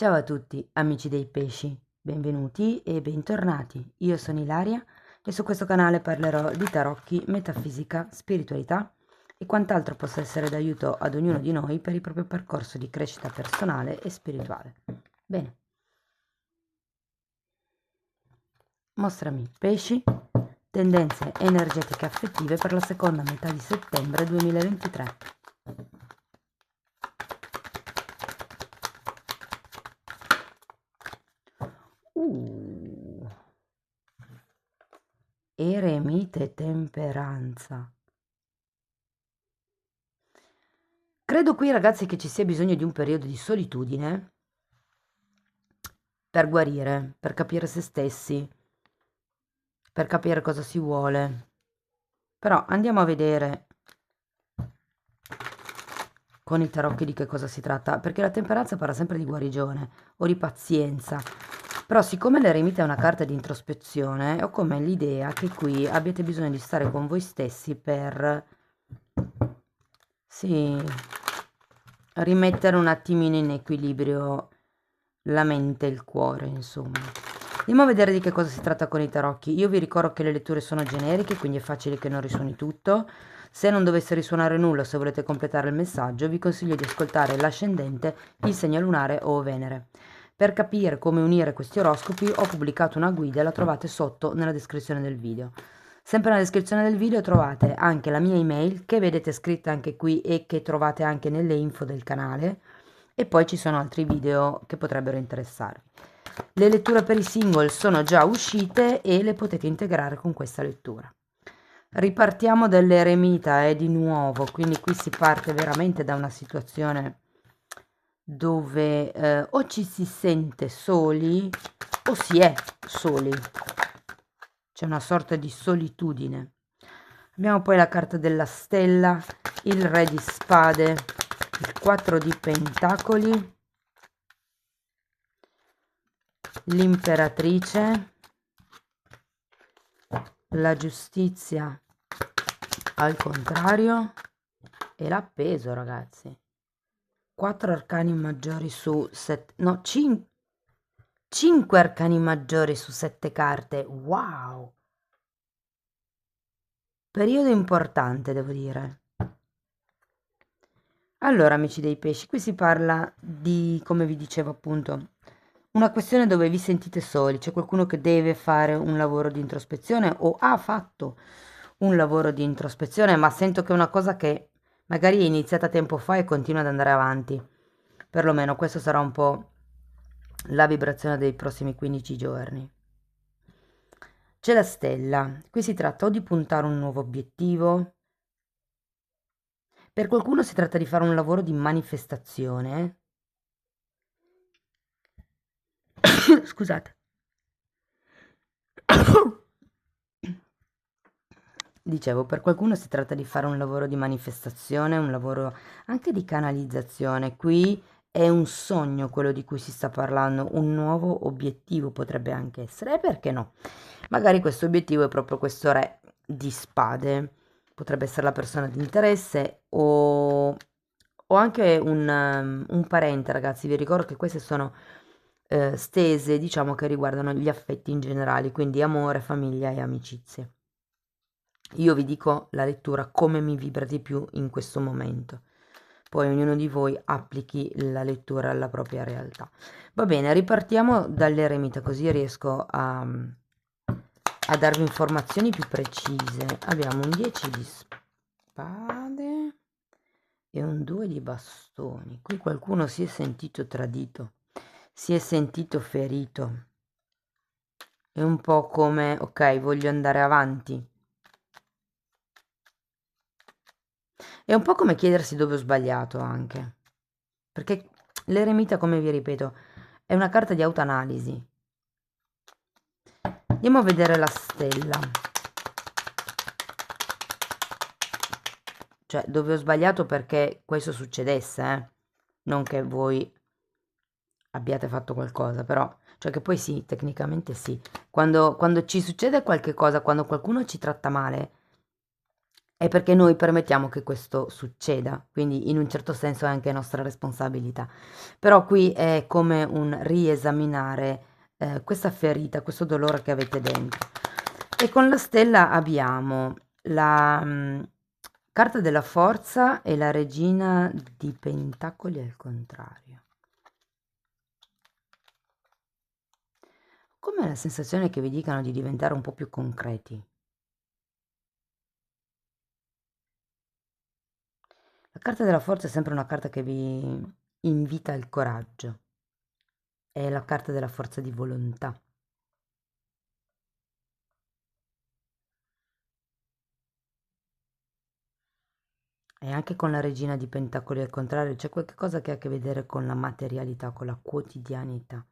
Ciao a tutti, amici dei pesci, benvenuti e bentornati. Io sono Ilaria e su questo canale parlerò di tarocchi, metafisica, spiritualità e quant'altro possa essere d'aiuto ad ognuno di noi per il proprio percorso di crescita personale e spirituale. Bene, mostrami pesci, tendenze energetiche affettive per la seconda metà di settembre 2023. Uh. Eremite temperanza. Credo qui, ragazzi, che ci sia bisogno di un periodo di solitudine per guarire, per capire se stessi, per capire cosa si vuole. Però andiamo a vedere con i tarocchi di che cosa si tratta, perché la temperanza parla sempre di guarigione o di pazienza. Però siccome l'eremita è una carta di introspezione, ho come l'idea che qui abbiate bisogno di stare con voi stessi per, sì, rimettere un attimino in equilibrio la mente e il cuore, insomma. Andiamo a vedere di che cosa si tratta con i tarocchi. Io vi ricordo che le letture sono generiche, quindi è facile che non risuoni tutto. Se non dovesse risuonare nulla, se volete completare il messaggio, vi consiglio di ascoltare l'ascendente, il segno lunare o Venere. Per capire come unire questi oroscopi ho pubblicato una guida, la trovate sotto nella descrizione del video. Sempre nella descrizione del video trovate anche la mia email, che vedete scritta anche qui e che trovate anche nelle info del canale, e poi ci sono altri video che potrebbero interessarvi. Le letture per i single sono già uscite e le potete integrare con questa lettura. Ripartiamo dall'eremita di nuovo, quindi qui si parte veramente da una situazione dove o ci si sente soli o si è soli. C'è una sorta di solitudine. Abbiamo poi la carta della stella, il re di spade, il 4 di pentacoli, l'imperatrice, la giustizia al contrario e l'appeso, ragazzi. 4 arcani maggiori su 7, no, 5 arcani maggiori su 7 carte. Wow! Periodo importante, devo dire. Allora, amici dei pesci, qui si parla di, come vi dicevo appunto, una questione dove vi sentite soli, c'è qualcuno che deve fare un lavoro di introspezione o ha fatto un lavoro di introspezione, ma sento che è una cosa che magari è iniziata tempo fa e continua ad andare avanti. Perlomeno questo sarà un po' la vibrazione dei prossimi 15 giorni. C'è la stella, qui si tratta o di puntare un nuovo obiettivo, per qualcuno si tratta di fare un lavoro di manifestazione. Scusate. Dicevo, per qualcuno si tratta di fare un lavoro di manifestazione, un lavoro anche di canalizzazione. Qui è un sogno quello di cui si sta parlando, un nuovo obiettivo potrebbe anche essere, e perché no? Magari questo obiettivo è proprio questo re di spade, potrebbe essere la persona di interesse o anche un parente, ragazzi. Vi ricordo che queste sono stese, diciamo, che riguardano gli affetti in generale, quindi amore, famiglia e amicizie. Io vi dico la lettura come mi vibra di più in questo momento. Poi ognuno di voi applichi la lettura alla propria realtà. Va bene, ripartiamo dall'eremita così riesco a darvi informazioni più precise. Abbiamo un 10 di spade e un 2 di bastoni. Qui qualcuno si è sentito tradito, si è sentito ferito. È un po' come, ok, voglio andare avanti. È un po' come chiedersi dove ho sbagliato anche, perché l'eremita, come vi ripeto, è una carta di autoanalisi. Andiamo a vedere la stella. Cioè, dove ho sbagliato perché questo succedesse, non che voi abbiate fatto qualcosa, però, cioè che poi sì, tecnicamente sì. Quando ci succede qualche cosa, quando qualcuno ci tratta male, è perché noi permettiamo che questo succeda, quindi in un certo senso è anche nostra responsabilità. Però qui è come un riesaminare questa ferita, questo dolore che avete dentro. E con la stella abbiamo la carta della forza e la regina di pentacoli al contrario. Com'è la sensazione che vi dicano di diventare un po' più concreti? La carta della forza è sempre una carta che vi invita al coraggio, è la carta della forza di volontà. E anche con la regina di pentacoli al contrario c'è qualcosa che ha a che vedere con la materialità, con la quotidianità.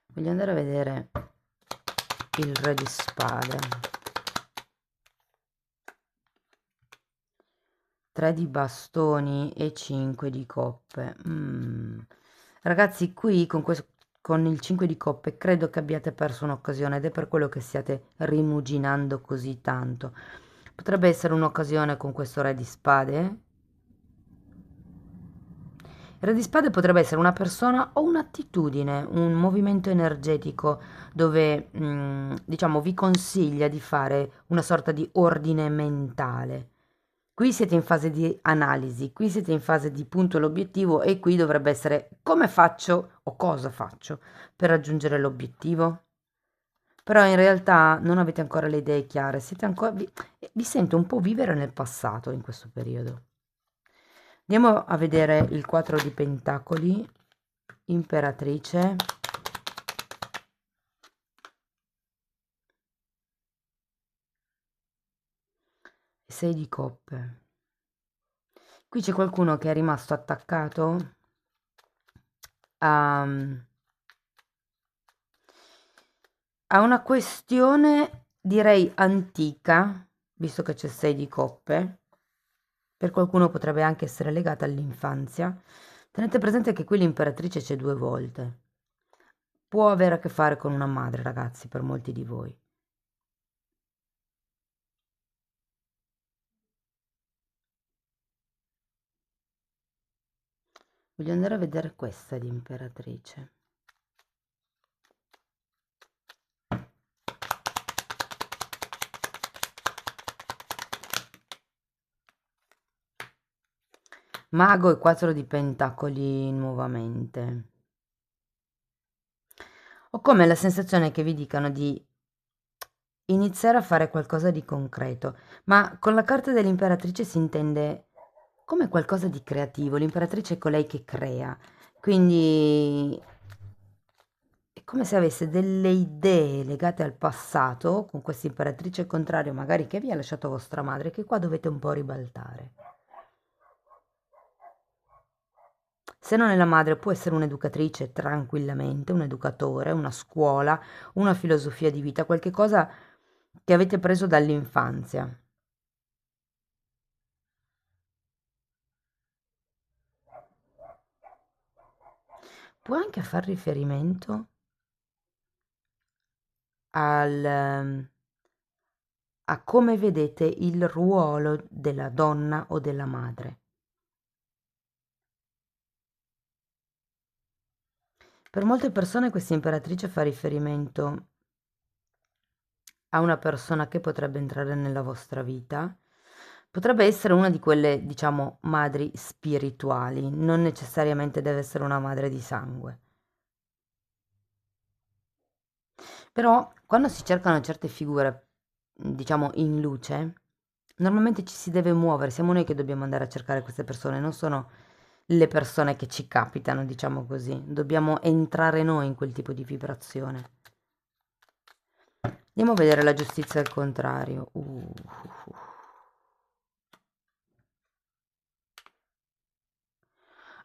Voglio andare a vedere il re di spade. 3 di bastoni e 5 di coppe. Ragazzi, qui con il 5 di coppe credo che abbiate perso un'occasione ed è per quello che stiate rimuginando così tanto. Potrebbe essere un'occasione con questo re di spade. Il re di spade potrebbe essere una persona o un'attitudine, un movimento energetico dove, diciamo, vi consiglia di fare una sorta di ordine mentale. Qui siete in fase di analisi, qui siete in fase di punto l'obiettivo e qui dovrebbe essere come faccio o cosa faccio per raggiungere l'obiettivo. Però in realtà non avete ancora le idee chiare, siete ancora, vi sento un po' vivere nel passato in questo periodo. Andiamo a vedere il 4 di pentacoli, imperatrice. E 6 di coppe. Qui c'è qualcuno che è rimasto attaccato a una questione, direi, antica, visto che c'è 6 di coppe. Per qualcuno potrebbe anche essere legata all'infanzia. Tenete presente che qui l'imperatrice c'è 2 volte. Può avere a che fare con una madre, ragazzi, per molti di voi. Voglio andare a vedere questa di imperatrice. Mago e 4 di pentacoli nuovamente. Ho come la sensazione che vi dicano di iniziare a fare qualcosa di concreto, ma con la carta dell'imperatrice si intende come qualcosa di creativo. L'imperatrice è colei che crea, quindi è come se avesse delle idee legate al passato, con questa imperatrice al contrario, magari che vi ha lasciato vostra madre, che qua dovete un po' ribaltare. Se non è la madre, può essere un'educatrice tranquillamente, un educatore, una scuola, una filosofia di vita, qualche cosa che avete preso dall'infanzia. Può anche far riferimento a come vedete il ruolo della donna o della madre. Per molte persone questa imperatrice fa riferimento a una persona che potrebbe entrare nella vostra vita. Potrebbe essere una di quelle, diciamo, madri spirituali, non necessariamente deve essere una madre di sangue. Però quando si cercano certe figure, diciamo, in luce, normalmente ci si deve muovere, siamo noi che dobbiamo andare a cercare queste persone, non sono le persone che ci capitano, diciamo così. Dobbiamo entrare noi in quel tipo di vibrazione. Andiamo a vedere la giustizia al contrario.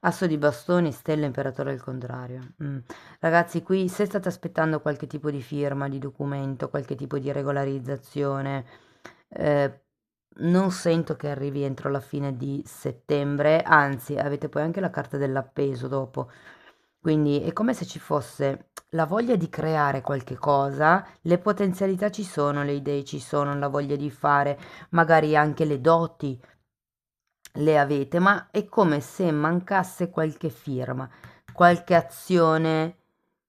Asso di bastoni, stella, imperatore al contrario. Ragazzi, qui se state aspettando qualche tipo di firma, di documento, qualche tipo di regolarizzazione, eh, non sento che arrivi entro la fine di settembre, anzi, avete poi anche la carta dell'appeso dopo. Quindi è come se ci fosse la voglia di creare qualche cosa, le potenzialità ci sono, le idee ci sono, la voglia di fare, magari anche le doti le avete, ma è come se mancasse qualche firma, qualche azione,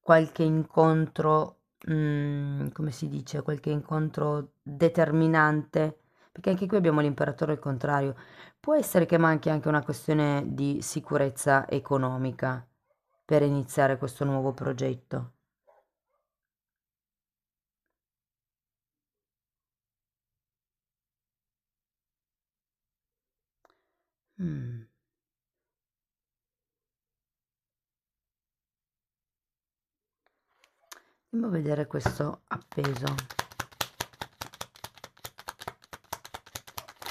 qualche incontro, come si dice, qualche incontro determinante, perché anche qui abbiamo l'imperatore al contrario. Può essere che manchi anche una questione di sicurezza economica per iniziare questo nuovo progetto. Mm. Andiamo a vedere questo appeso.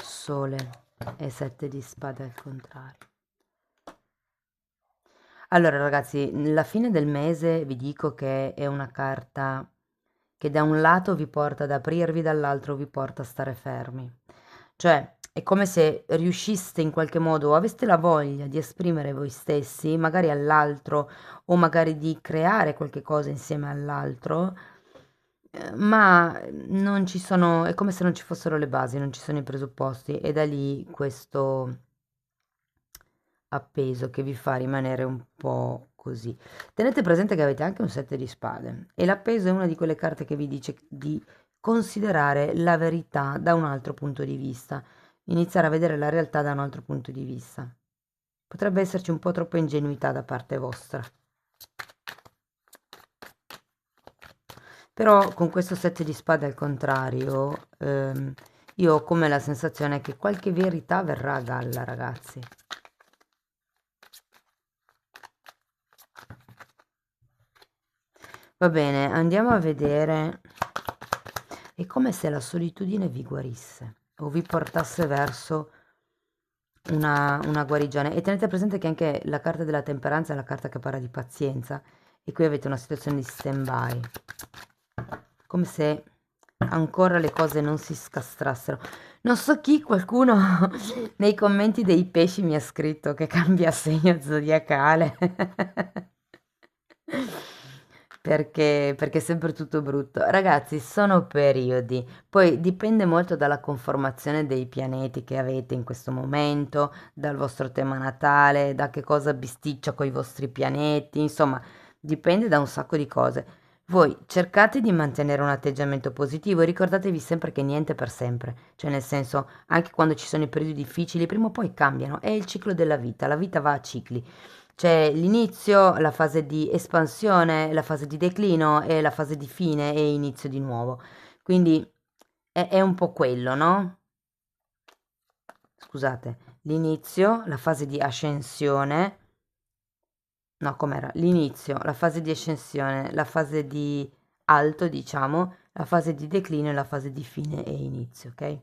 Sole e 7 di spade al contrario. Allora ragazzi, la fine del mese vi dico che è una carta che da un lato vi porta ad aprirvi, dall'altro vi porta a stare fermi. Cioè, è come se riusciste in qualche modo o aveste la voglia di esprimere voi stessi, magari all'altro, o magari di creare qualche cosa insieme all'altro, ma non ci sono, è come se non ci fossero le basi, non ci sono i presupposti, e da lì questo appeso che vi fa rimanere un po' così. Tenete presente che avete anche un 7 di spade e l'appeso è una di quelle carte che vi dice di considerare la verità da un altro punto di vista, iniziare a vedere la realtà da un altro punto di vista. Potrebbe esserci un po' troppa ingenuità da parte vostra. Però con questo 7 di spade al contrario, io ho come la sensazione che qualche verità verrà a galla, ragazzi. Va bene, andiamo a vedere. È come se la solitudine vi guarisse o vi portasse verso una guarigione. E tenete presente che anche la carta della temperanza è la carta che parla di pazienza. E qui avete una situazione di stand-by. Come se ancora le cose non si scastrassero. Non so chi, qualcuno nei commenti dei pesci mi ha scritto che cambia segno zodiacale. Perché è sempre tutto brutto. Ragazzi, sono periodi. Poi dipende molto dalla conformazione dei pianeti che avete in questo momento, dal vostro tema natale, da che cosa bisticcia con i vostri pianeti, insomma, dipende da un sacco di cose. Voi cercate di mantenere un atteggiamento positivo e ricordatevi sempre che niente è per sempre, cioè nel senso, anche quando ci sono i periodi difficili, prima o poi cambiano, è il ciclo della vita, la vita va a cicli. C'è l'inizio, la fase di espansione, la fase di declino e la fase di fine e inizio di nuovo. Quindi è un po' quello, no? Scusate, l'inizio, la fase di ascensione, no, com'era? L'inizio, la fase di ascensione, la fase di alto, diciamo, la fase di declino e la fase di fine e inizio, ok?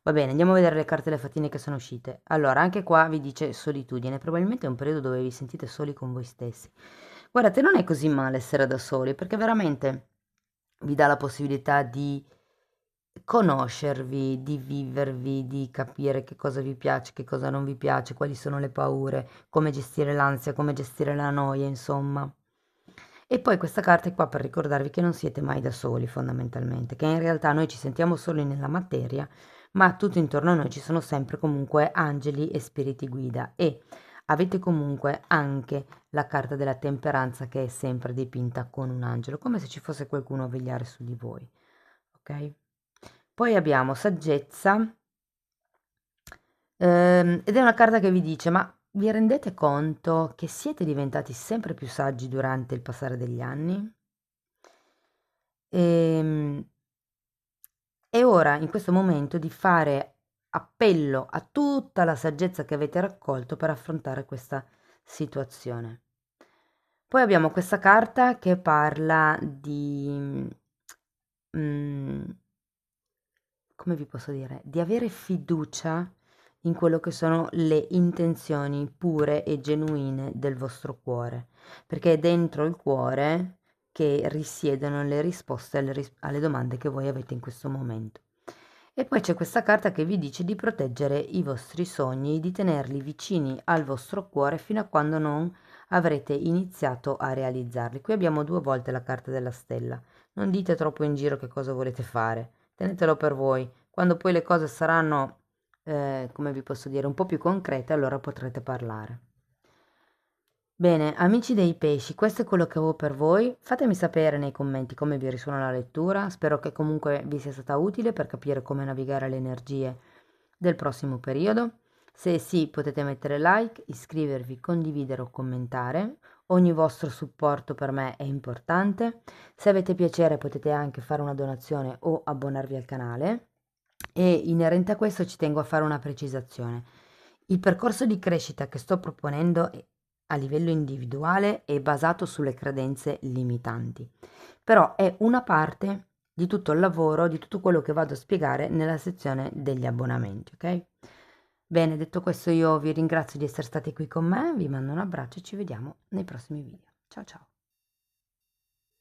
Va bene, andiamo a vedere le carte e le fattine che sono uscite. Allora, anche qua vi dice solitudine, probabilmente è un periodo dove vi sentite soli con voi stessi. Guardate, non è così male essere da soli, perché veramente vi dà la possibilità di conoscervi, di vivervi, di capire che cosa vi piace, che cosa non vi piace, quali sono le paure, come gestire l'ansia, come gestire la noia, insomma. E poi questa carta è qua per ricordarvi che non siete mai da soli, fondamentalmente, che in realtà noi ci sentiamo soli nella materia, ma tutto intorno a noi ci sono sempre comunque angeli e spiriti guida e avete comunque anche la carta della temperanza che è sempre dipinta con un angelo, come se ci fosse qualcuno a vegliare su di voi, ok? Poi abbiamo saggezza, ed è una carta che vi dice, ma vi rendete conto che siete diventati sempre più saggi durante il passare degli anni? Ehm, È ora, in questo momento, di fare appello a tutta la saggezza che avete raccolto per affrontare questa situazione. Poi abbiamo questa carta che parla di, mm, come vi posso dire, di avere fiducia in quello che sono le intenzioni pure e genuine del vostro cuore, perché è dentro il cuore che risiedono le risposte alle domande che voi avete in questo momento. E poi c'è questa carta che vi dice di proteggere i vostri sogni, di tenerli vicini al vostro cuore fino a quando non avrete iniziato a realizzarli. Qui abbiamo 2 volte la carta della stella. Non dite troppo in giro che cosa volete fare, tenetelo per voi. Quando poi le cose saranno, come vi posso dire, un po' più concrete, allora potrete parlare. Bene, amici dei pesci, questo è quello che avevo per voi. Fatemi sapere nei commenti come vi risuona la lettura. Spero che comunque vi sia stata utile per capire come navigare le energie del prossimo periodo. Se sì, potete mettere like, iscrivervi, condividere o commentare. Ogni vostro supporto per me è importante. Se avete piacere potete anche fare una donazione o abbonarvi al canale. E inerente a questo ci tengo a fare una precisazione. Il percorso di crescita che sto proponendo a livello individuale è basato sulle credenze limitanti, però è una parte di tutto il lavoro, di tutto quello che vado a spiegare nella sezione degli abbonamenti, ok? Bene, detto questo io vi ringrazio di essere stati qui con me, vi mando un abbraccio e ci vediamo nei prossimi video. Ciao ciao!